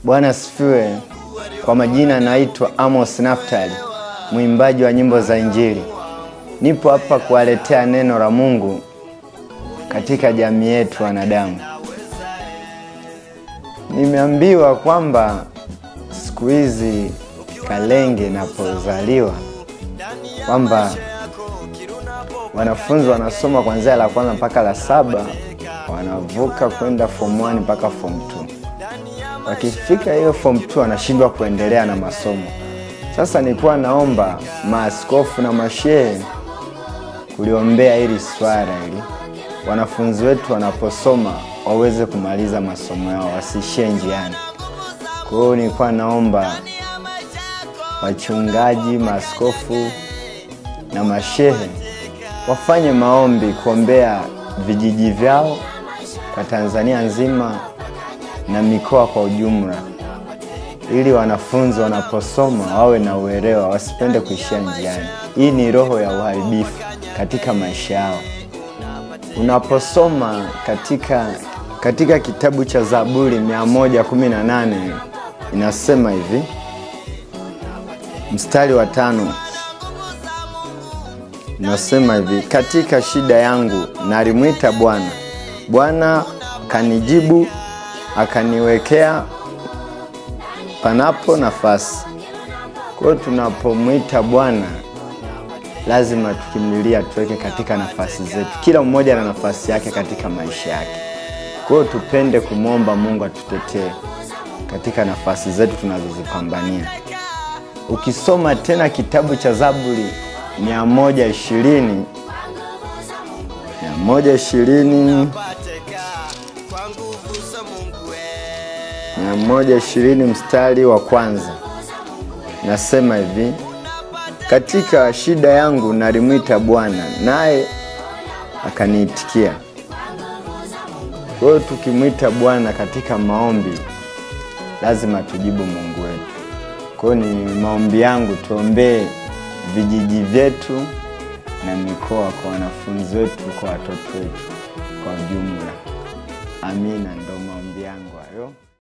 Bwana asifiwe. Kwa majina naitwa Amos Naftali, mwimbaji wa nyimbo za Injili. Nipo hapa kuwaletea neno la Mungu katika jamii yetu wanadamu. Nimeambiwa kwamba siku hizi Kalenge napozaliwa kwamba wanafunzi wanasoma kuanzia la kwanza mpaka la 7, wanavuka kwenda form 1 mpaka form 2. Wakifika hiyo form 2 wanashindwa kuendelea na masomo. Sasa nilikuwa naomba maaskofu na mashehe kuliombea hili swala hili. Wanafunzi wetu wanaposoma waweze kumaliza masomo yao, wasishie njiani. Kwa hiyo nilikuwa naomba wachungaji, maaskofu na mashehe wafanye maombi kuombea vijiji vyao kwa Tanzania nzima na mikoa kwa ujumla, ili wanafunzi wanaposoma wawe na uelewa, wasipende kuishia njiani. Hii ni roho ya uharibifu katika maisha yao. Unaposoma katika kitabu cha Zaburi 118 inasema hivi, mstari wa 5 inasema hivi: katika shida yangu nalimwita Bwana, Bwana kanijibu, akaniwekea panapo nafasi. Kwa hiyo tunapomwita Bwana lazima tukimlilia, tuweke katika nafasi zetu. Kila mmoja na nafasi yake katika maisha yake. Kwa hiyo tupende kumwomba Mungu atutetee katika nafasi zetu tunazozipambania. Ukisoma tena kitabu cha Zaburi 120 mstari wa 1 nasema hivi: katika shida yangu nalimwita Bwana, naye akaniitikia. Kwa hiyo tukimwita Bwana katika maombi lazima tujibu Mungu wetu. Kwa hiyo ni maombi yangu tuombee vijiji vyetu na mikoa, kwa wanafunzi wetu, kwa watoto wetu kwa jumla. Amina, ndo maombi yangu hayo.